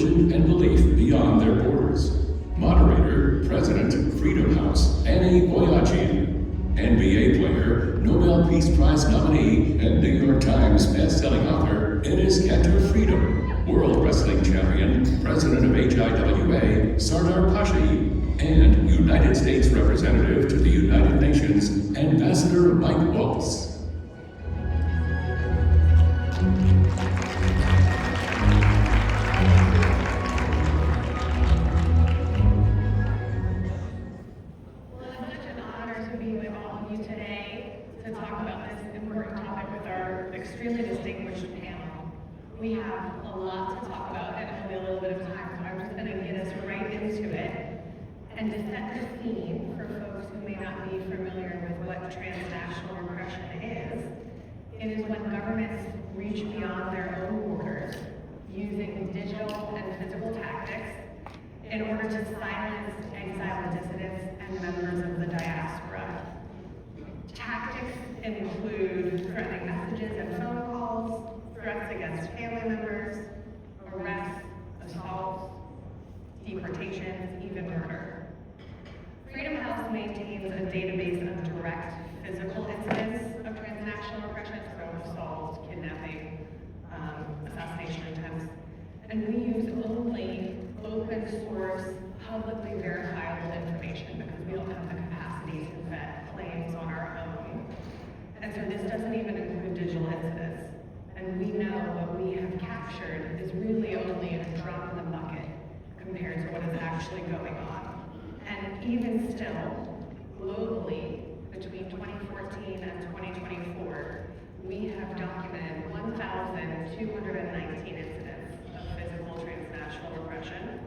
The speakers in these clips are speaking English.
religion and belief beyond their borders. Moderator, President, Freedom House, Annie Boyajian. NBA player, Nobel Peace Prize nominee, and New York Times best-selling author, Enes Kanter Freedom. World Wrestling Champion, President of HIWA, Sardar Pashahi. And United States Representative to the United Nations, Ambassador Mike Waltz. Extremely distinguished panel. We have a lot to talk about and only a little bit of time, so I'm just going to get us right into it. And to set the scene for folks who may not be familiar with what transnational repression is, it is when governments reach beyond their own borders using digital and physical tactics in order to silence exiled dissidents and members of the diaspora. Tactics include threatening messages and phone calls, threats against family members, arrests, assaults, deportations, even murder. Freedom House maintains a database of direct physical incidents of transnational repression, so assaults, kidnapping, assassination attempts, and we use only open source, publicly verifiable information because we don't have the capacity to vet claims on our own. And so this doesn't even include digital incidents. And we know what we have captured is really only a drop in the bucket compared to what is actually going on. And even still, globally, between 2014 and 2024, we have documented 1,219 incidents of physical transnational repression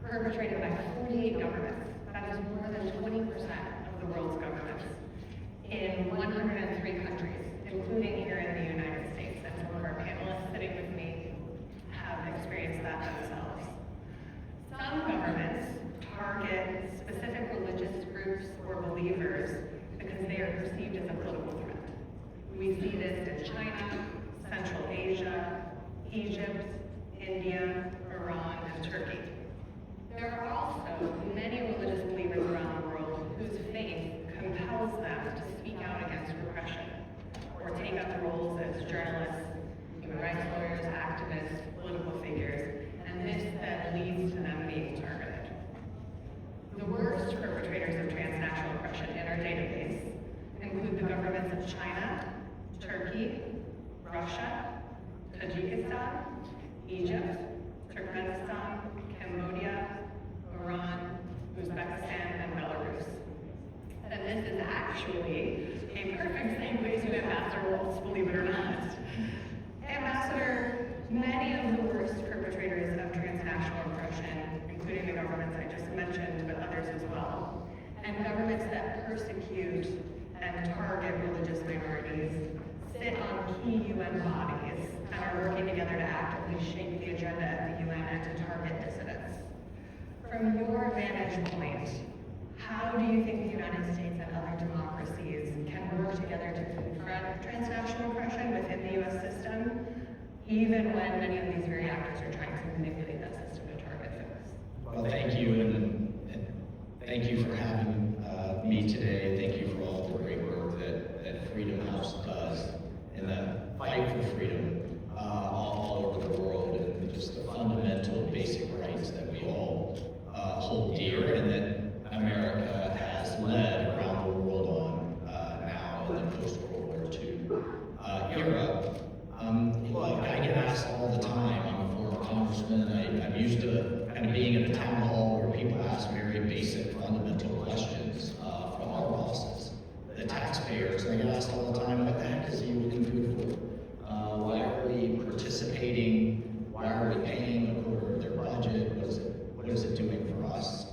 perpetrated by 48 governments. That is more than 20% of the world's governments in 103 countries, including here in the United States. And some of our panelists sitting with me have experienced that themselves. Some governments target specific religious groups or believers because they are perceived as a political threat. We see this in China, Central Asia, Egypt, India, Iran, and Turkey. There are also many religious believers around the world whose faith compels them to speak out against repression or take up roles as journalists, human rights lawyers, activists, political figures, and this then leads to them being targeted. The worst perpetrators of transnational repression in our database include the governments of China, Turkey, Russia, Tajikistan, Egypt, Turkmenistan, Cambodia, Iran, Uzbekistan, and Belarus. And this is actually a perfect segue to Ambassador Waltz, believe it or not. Ambassador, many of the worst perpetrators of transnational repression, including the governments I just mentioned, but others as well, and governments that persecute and target religious minorities, sit on key UN bodies and are working together to actively shape the agenda at the UN and to target dissidents. From your vantage point, how do you think the United States and other democracies can work together to confront transnational repression within the US system, even when many of these very actors are trying to manipulate that system to target folks? Well, thank you, and thank you for having me today. Thank you for all the great work that Freedom House does in the fight for freedom all over the world, and just the fundamental basic rights that we all hold dear and that America has led around the world on now in the post-World War II era. Look, I get asked all the time. I'm a former congressman. I'm used to kind of being in a town hall where people ask very basic, fundamental questions from our bosses, the taxpayers. I get asked all the time, what the heck is he looking good for? Why are we participating? Why are we paying a quarter of their budget? What is it doing for us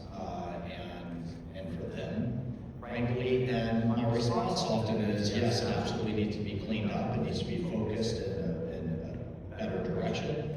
and for them, frankly? And my response often is, yes, it absolutely needs to be cleaned up. It needs to be focused in a better direction.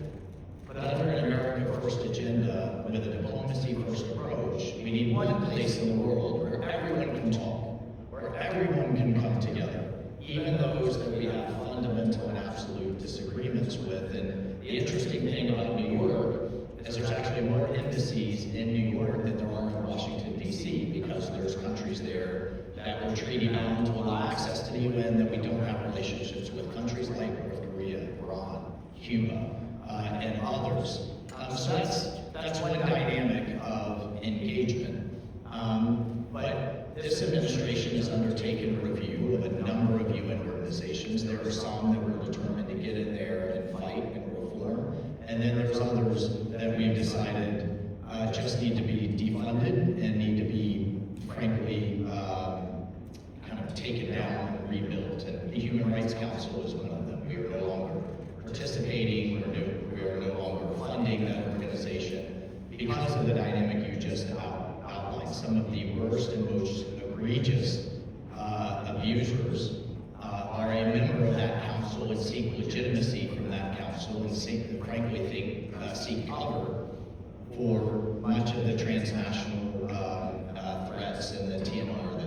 But under an America First agenda, with a diplomacy-first approach, we need one place in the world where everyone can talk, where everyone can come together, even those that we have fundamental and absolute disagreements with. And the interesting thing about New York is there's more embassies in New York than there are in Washington, D.C., because there's countries there that we're treaty bound to allow access to the UN that we don't have relationships with, countries like North Korea, Iran, Cuba, and others. So that's one dynamic of engagement. But this administration has undertaken a review of a number of UN organizations. There are some that we're determined to get in there and fight and reform. And then there's others that we've decided just need to be defunded and need to be, frankly, kind of taken down and rebuilt. And the Human Rights Council is one of them. We are no longer participating, we are no longer funding that organization because of the dynamic you just outlined. Some of the worst and most egregious abusers are a member of that council and seek legitimacy from that council and seek cover for much of the transnational threats and the TNR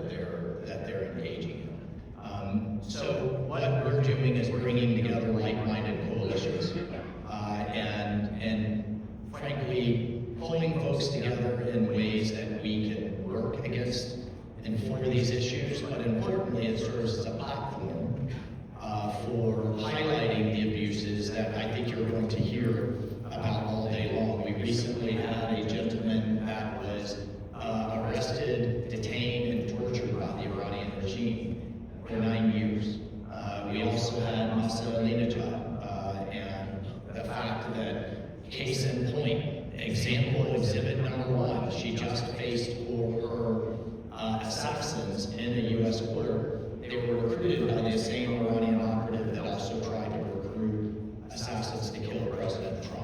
that they're engaging in. So what we're doing is bringing together like-minded coalitions and frankly pulling folks together in ways that we can work against and for these issues, but importantly it serves as a platform for highlighting the abuses that I think you're going to hear about all day long. We recently had a gentleman that was arrested, detained, and tortured by the Iranian regime for 9 years. We also had Ncauj, and the fact that, case in point, example exhibit number 1, she just faced for her assassins in a U.S. court. They were recruited by the same Iranian operative that also tried to recruit assassins to kill President Trump.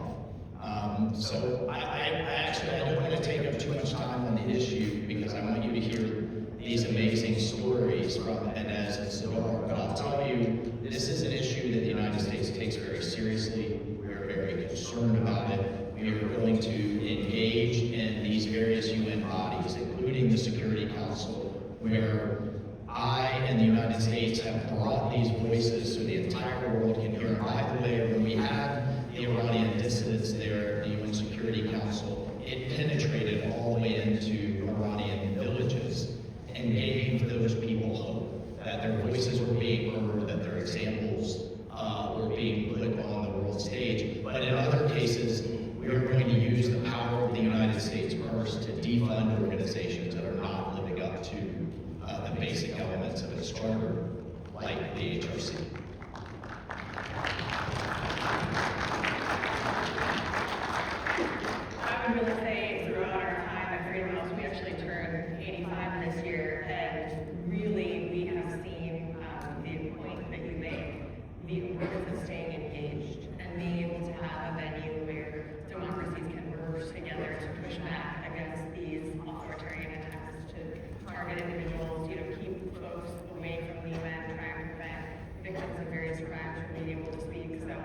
So I don't want to take up too much time on the issue because I want you to hear these amazing stories from Inez and Sadar. But I'll tell you, this is an issue that the United States takes very seriously. We are very concerned about it. We are willing to engage in these various UN bodies, including the Security Council, where I and the United States have brought these voices so the entire world can hear. And by the way, when we had the Iranian dissidents there at the UN Security Council, it penetrated all the way into Iranian villages and gave those people hope that their voices were being heard, that their examples were being put on the world stage. But in other cases, we are going to use the power of the United States purse to defund organizations that are not living up to the basic elements of its charter, like the HRC. I would really say throughout our time at Freedom House, we actually turned 85 this year, and really we have seen the point that you make, the importance of staying engaged and being able to have a venue where democracies can work together to push back against these authoritarian attacks to target individuals, keep folks away from the UN, try and prevent victims of various crimes from being able to speak. So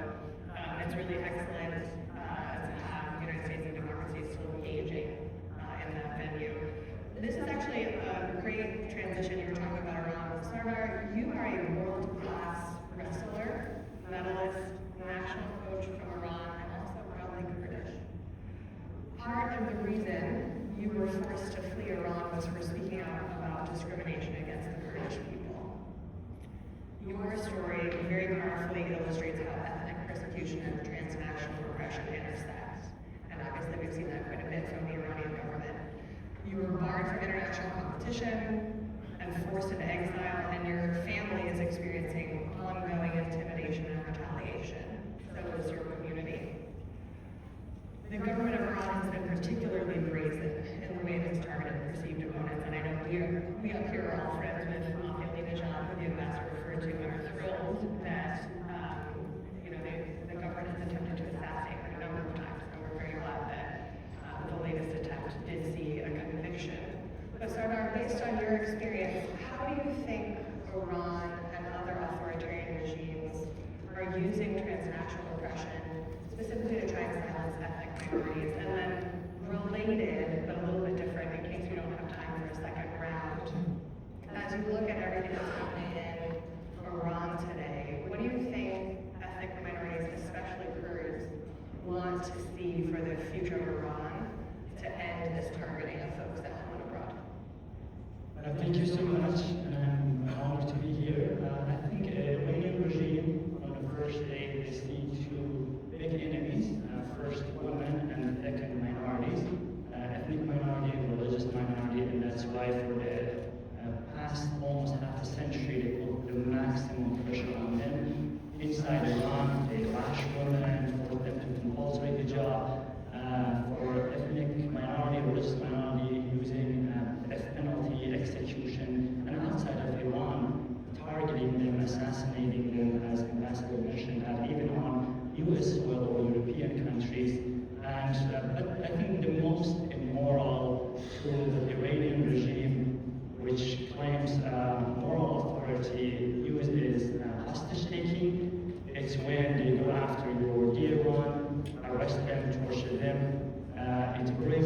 it's really excellent to have the United States and democracies still engaging in that venue. This is actually a great transition. You were talking about Iran. Sardar, you are a world-class wrestler, medalist, national coach from Iran, and also proudly Kurdish. Part of the reason you were forced to flee Iran was for speaking out about discrimination against the Kurdish people. Your story very powerfully illustrates how ethnic persecution and transnational repression intersect. And obviously we've seen that quite a bit from the Iranian government. You were barred from international competition and forced into exile, and your family is experiencing ongoing intimidation and retaliation. So is your community. The government of Iran has been particularly brazen in the way it has targeted perceived opponents, and I know we up here are all friends with Ahmadinejad, who the ambassador referred to, and are thrilled that the government has attempted to assassinate him a number of times, and we're very glad that the latest attempt did see a conviction. But Sardar, based on your experience, how do you think Iran and other authoritarian regimes are using transnational repression specifically to try and silence ethnic minorities? And then related, but a little bit different in case we don't have time for a second round, as you look at everything that's happening in Iran today, what do you think ethnic minorities, especially Kurds, want to see for the future of Iran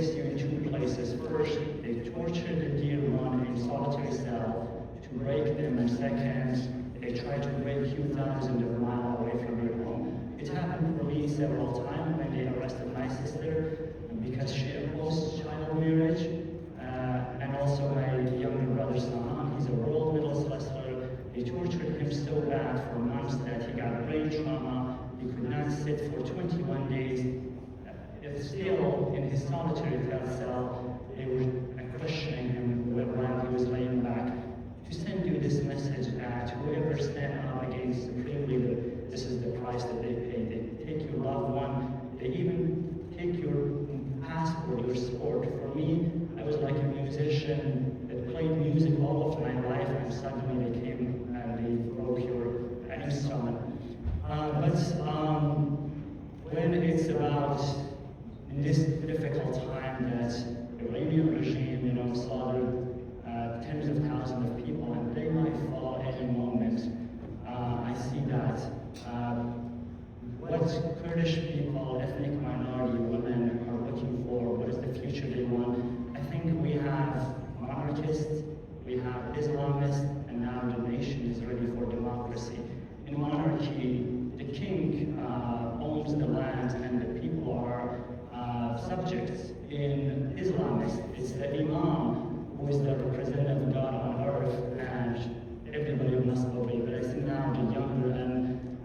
place you in two places. First, they torture the dear one in solitary cell to break them, and second, they try to break you thousands of miles away from your home. It happened for me several times when they arrested my sister because she opposed child marriage, and also my younger brother Sahan. He's a world medalist wrestler. They tortured him so bad for months that he got brain trauma. He could not sit for 21 days. Still, in his solitary cell, they were questioning him while he was laying back. To send you this message that whoever stand up against supreme leader, this is the price that they pay. They take your loved one. They even take your passport, your sport. For me, I was like a musician that played music all of my life, and suddenly they came and they broke your instrument. When it's about in this difficult time that the Iranian regime, slaughtered tens of thousands of people, and they might fall any moment. I see that what Kurdish people, ethnic minority women are looking for, what is the future they want. I think we have monarchists, we have Islamists, and now the nation is ready for democracy. In monarchy, the king owns the land and the people are subjects. In Islamist, it's the Imam who is the representative of God on earth, and everybody must obey. But I see now the younger and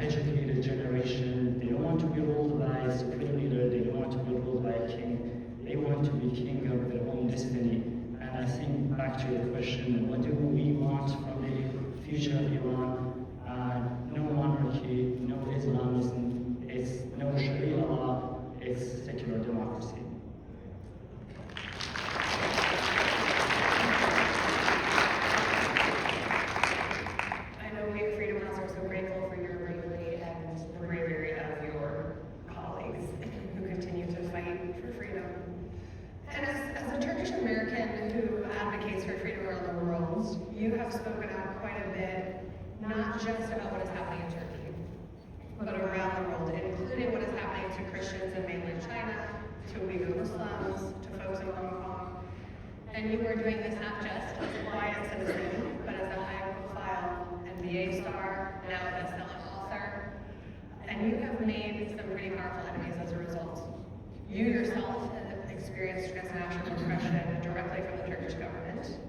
educated generation, they don't want to be ruled by a supreme leader, they don't want to be ruled by a king, they want to be king of their own destiny. And I think back to your question, what do we want from the future of Iran? No monarchy, no Islamism, it's no Sharia law, it's secular democracy. I know we at Freedom House are so grateful for your bravery and the bravery of your colleagues who continue to fight for freedom. And as a Turkish American who advocates for freedom around the world, you have spoken out quite a bit, not just about what is happening in Turkey, but around the world, including what is happening to Christians in mainland China, to Uyghur Muslims, to folks in Hong Kong. And you are doing this not just as a quiet citizen, but as a high-profile NBA star, now a best-selling author. And you have made some pretty powerful enemies as a result. You yourself have experienced transnational oppression directly from the Turkish government.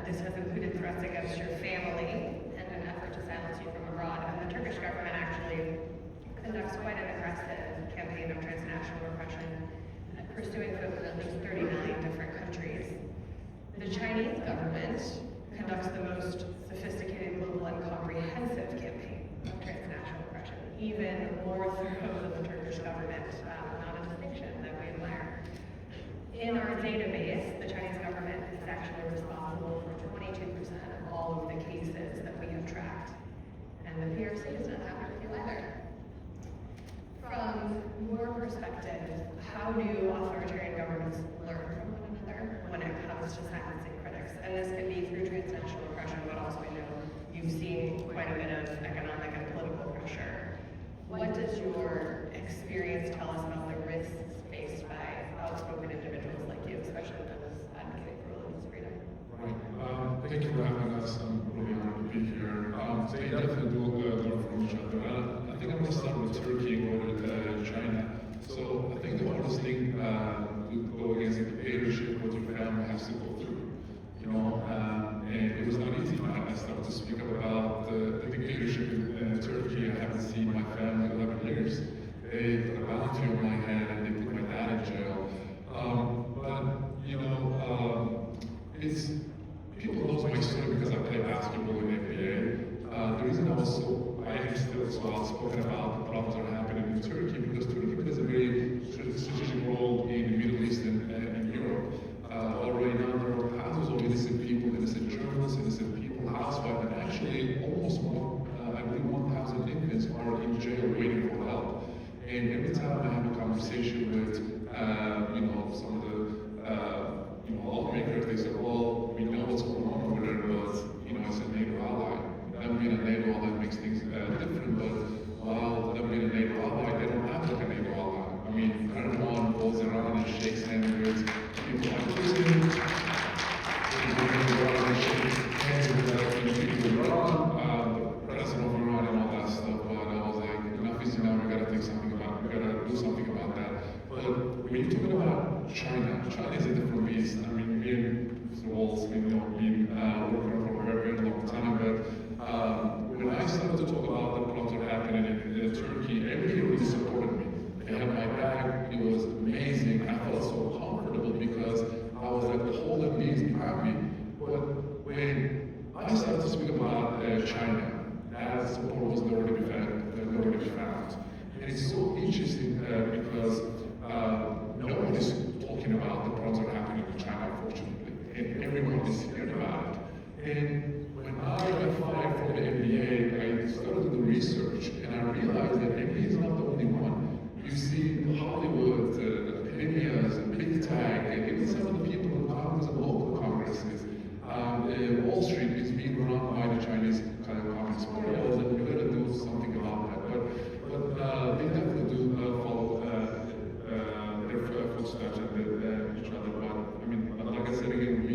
This has included threats against your family and an effort to silence you from abroad. And the Turkish government actually conducts quite an aggressive campaign of transnational repression, pursuing folks in at least 39 different countries. The Chinese government conducts the most sophisticated, global, and comprehensive campaign of transnational repression, even more thorough than the Turkish government, not a distinction that we admire. In our database, the Chinese government is actually responsible for 22% of all of the cases that we have tracked. And the PRC is not happy with you either. From your perspective, how do authoritarian governments learn from one another when it comes to silencing critics? And this can be through transnational oppression, but also I know you've seen quite a bit of economic and political pressure. What does your experience tell us about the risks faced by outspoken individuals like you, especially those advocating for religious freedom? Right. Thank you for having us. I'm really honored to be here. They definitely do learn from each other. I think I'm going to start with Turkey and go to China. So I think the hardest thing to go against the dictatorship what your family has to go through. And it was not easy when I started to speak up about the dictatorship in Turkey. I haven't seen my family in 11 years. They put a bounty on my head and they put my dad in jail. It's people knows my story when you're talking about China, China is a different beast. I mean, me and Mr. Waltz, we know, been working for a very, very long time, but when I started to talk about the problems that are happening in Turkey, everybody really supported me. They had my back, it was amazing. I felt so comfortable because I was like, the whole beings behind me. But when I started to speak about China, that support was nowhere to be found. And it's so interesting because no one is talking about the problems that are happening in China, unfortunately. And everyone is hearing about it. And when I got fired from the MBA, I started to do research, and I realized that MBA is not the only one. You see Hollywood, Kenya's, Big Tech, and even some of the people in Congress and local congresses. Wall Street is being run by the Chinese Communist Party, and we're going to do something about that. But they definitely do follow their footsteps and each other. But I mean, like I said again, we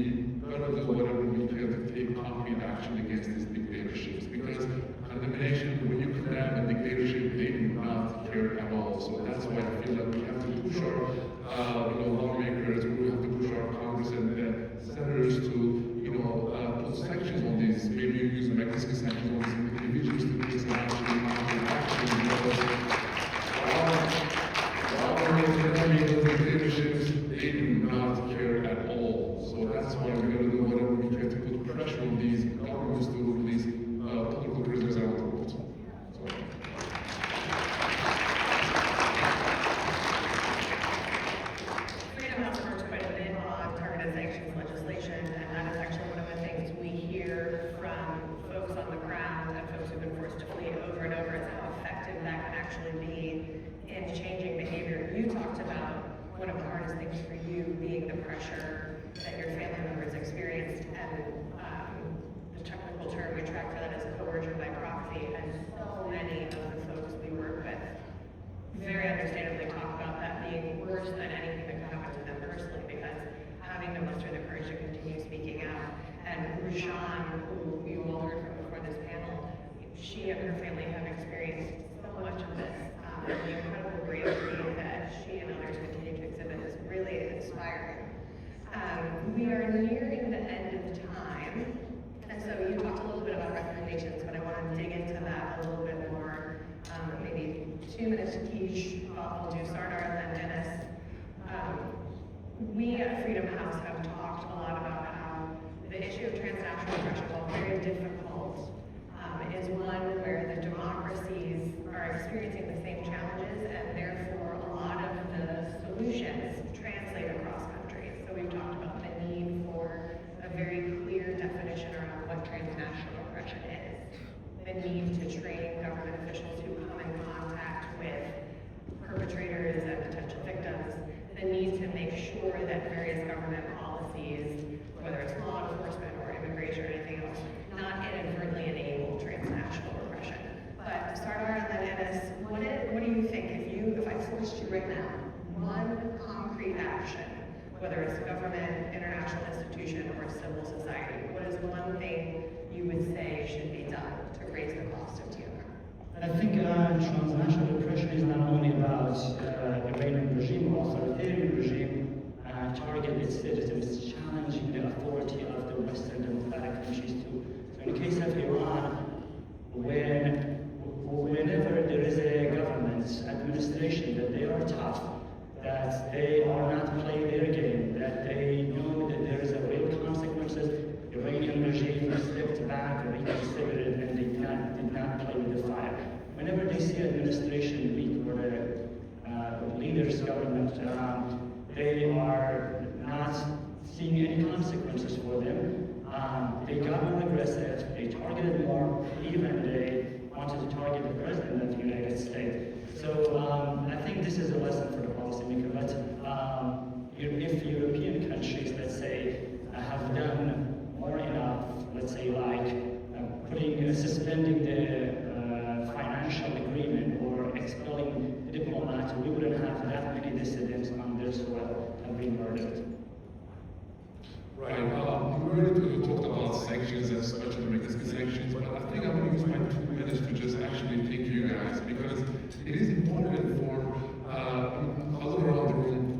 got to do whatever we can to take concrete action against these dictatorships. Because condemnation, when you condemn a dictatorship, they do not care at all. So that's why I feel like we have to push our lawmakers, we have to push our Congress and senators to put sanctions on these, maybe use Mexican sanctions on these individuals to take some action because while we're condemning those dictatorships, they do not care at all. So that's why we're going to do whatever we can to put pressure on these governments to release political prisoners around the world. So. Freedom House works quite a bit on targeted sanctions legislation, and that is actually one of the things we hear from folks on the ground and folks who've been forced to flee over and over, is how effective that can actually be in changing behavior. You talked about one of the hardest things for you being the pressure that your family members experienced, and the technical term we track for that is coercion by proxy, and so many of the folks we work with very understandably talk about that being worse than anything that could happen to them personally, because having to muster the courage to continue speaking out. And Rushan, who you all heard from before this panel, she and her family have experienced so much of this. The incredible bravery that she and others continue to exhibit is really inspiring. We are nearing the end of time, and so you talked a little bit about recommendations, but I want to dig into that a little bit more. Maybe 2 minutes each. I'll do Sardar and then Dennis. We at Freedom House have talked a lot about how the issue of transnational oppression, while very difficult, is one where the democracies are experiencing the same challenges, and therefore a lot of the solutions translate across countries. So we've talked about the need for a very clear definition around what transnational oppression is, the need to train government officials who come in contact with perpetrators and potential victims, the need to make sure that various government policies, whether it's law enforcement or immigration or anything else, not inadvertently enable transnational oppression. But Sardar and then Dennis, what do you think if I forced you right now, one concrete action, whether it's government, international institution, or civil society, what is one thing you would say should be done to raise the cost of TMR? I think transnational oppression is not only about Iranian regime or authoritarian regime target its citizens, challenging the authority of the Western democratic countries too. So in the case of Iran, whenever there is a government administration that they are tough, that they are not playing their game, that they know that there is a real consequences, the Iranian regime stepped back, reconsidered, and they did not play with the fire. Whenever they see administration weak or leaders government, they are not seeing any consequences for them. They got more aggressive, they targeted more, even they wanted to target the president of the United States. So I think this is a lesson for the policymaker, but if European countries, let's say, have done more enough, let's say like suspending the financial agreement or expelling the diplomats, we wouldn't have that many dissidents on their soil and being murdered. Right. We already talked about sanctions and especially Mexican sanctions, but I think I'm going to use my 2 minutes to just actually thank you guys, because it is important for us around the room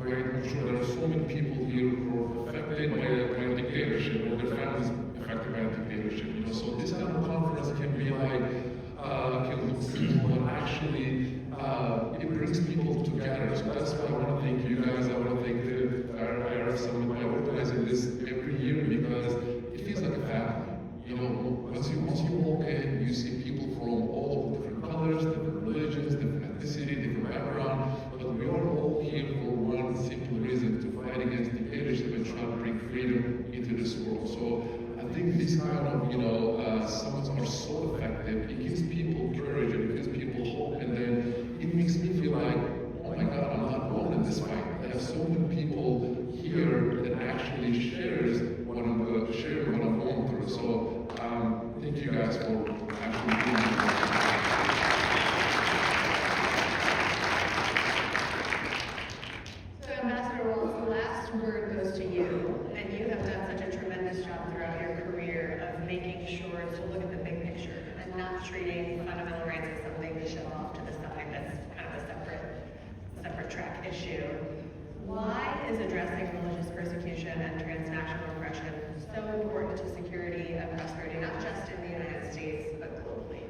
summits are so effective. It gives people courage and it gives people hope, and then it makes me feel like, oh my God, I'm not alone in this fight. I have so many people here that actually shares what I'm going through. So thank you guys for actually being here. So Ambassador Waltz, the last word goes to you, and you have done such a tremendous job throughout your career of making sure to look at the big picture and not treating fundamental rights as something to shove off to the side that's kind of a separate track issue. Why is addressing religious persecution and transnational oppression so important to security and prosperity, not just in the United States, but globally?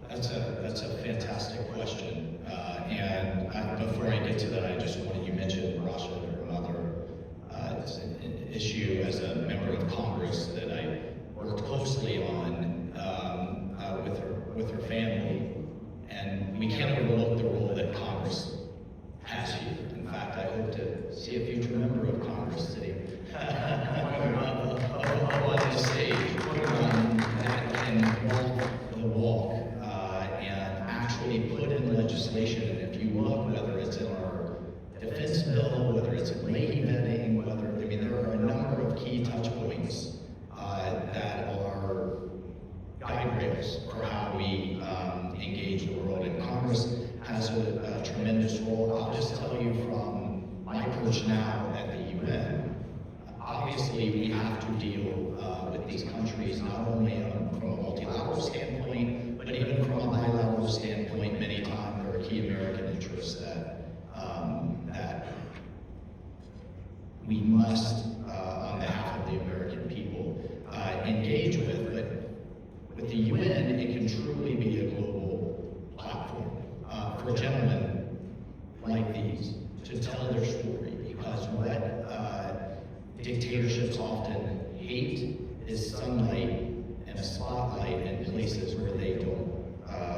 That's a fantastic question. Before I get to that, I just wanted, you mentioned Rasha, her mother. It's an issue as a member of Congress that I worked closely on with her family. And we can't overlook the role that Congress has here. In fact, I hope to see a future member of Congress sitting on the stage and walk the walk and actually put in legislation. And if you look, whether it's in our defense bill, whether it's in Leahy vetting, there are a number of key touch points that are guide rails for how we engage the world. And Congress has a tremendous role. I'll just tell you from my perch now at the UN, obviously we have to deal with these countries not only from a multilateral standpoint, but even from a bilateral standpoint. Many times there are key American interests that we must, on behalf of the American people, engage with. But with the UN, it can truly be a global platform for gentlemen like these to tell their story, because what dictatorships often hate is sunlight and a spotlight in places where they don't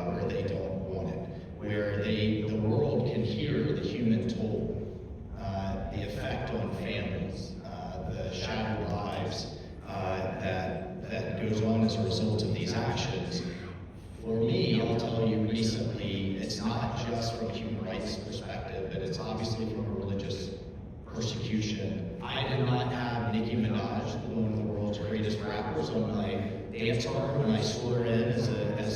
want it, where the world can hear the human toll, the effect on families, the shattered lives that goes on as a result of these actions. For me, I'll tell you recently, it's not just from a human rights perspective, but it's obviously from a religious persecution. I did not have Nicki Minaj, one of the world's greatest rappers, on my dance card when I swore her in as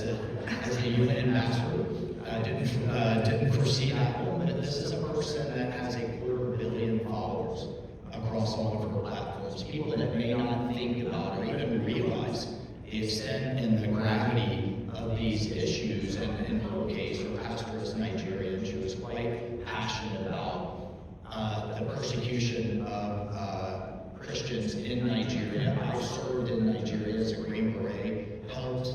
a UN ambassador. I didn't foresee that one, but this is a person that has 250 million followers across all of her platforms. People that may not think about or even realize the extent and the gravity of these issues. And in her case, her pastor is Nigerian. She was quite passionate about the persecution of Christians in Nigeria. I served in Nigeria as a Green Beret, helped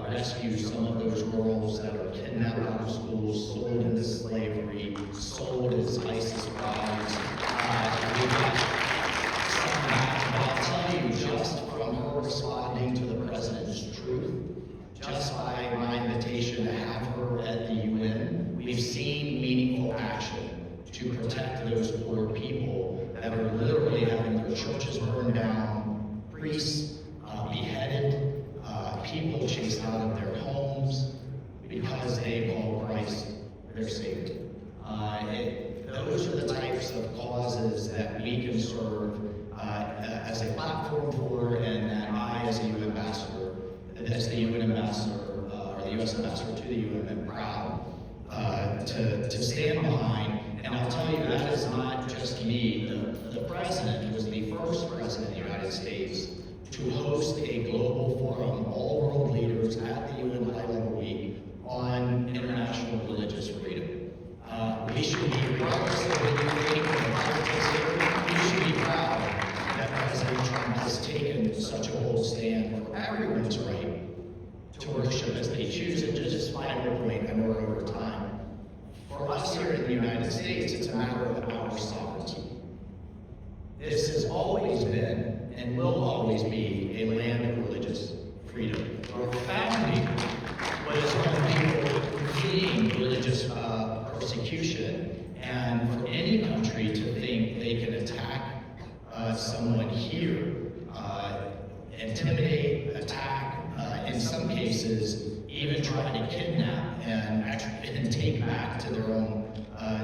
rescue some of those girls that are kidnapped out of schools, sold into slavery, sold as ISIS brides. We got some back, but I'll tell you, just from her responding to the president's truth, just by my invitation to have her at the UN, we've seen meaningful action to protect those poor people that are literally having their churches burned down, priests beheaded, people chased out of their homes because they call Christ their Savior. Those are the types of causes that we can serve as a platform for, and that I, as the UN ambassador, or the U.S. ambassador to the UN, am proud to stand behind. And I'll tell you, that is not just me. The president was the first president of the United States to host a global forum, all world leaders at the UN High-Level Week on international religious freedom. We should be, regardless of what you think of the politics here, we should be proud that President Trump has taken such a bold stand for everyone's right to worship as they choose. And just final point, I know we're over time. For us here in the United States, it's a matter of our sovereignty. This has always been and will always be a land of religious freedom. Our founding was from people fleeing religious persecution, and for any country to think they can attack someone here intimidate, attack, in some cases, even try to kidnap and take back to their own,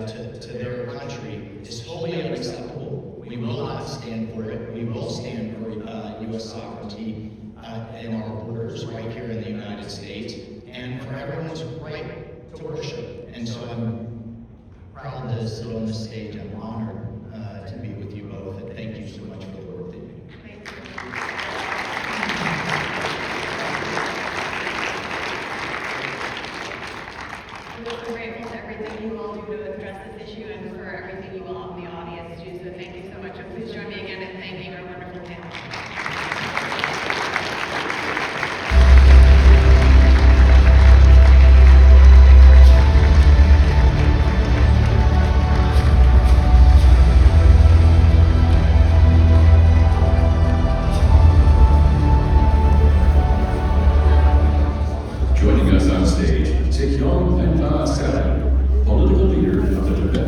to their country is wholly unacceptable. We will not stand for it. We will stand for U.S. sovereignty in our borders right here in the United States, and for everyone's right to worship. And so I'm proud to sit on this stage. I'm honored to be with you both, and thank you so much for the work that you do. Thank you. We're so grateful to everything you all do to address this issue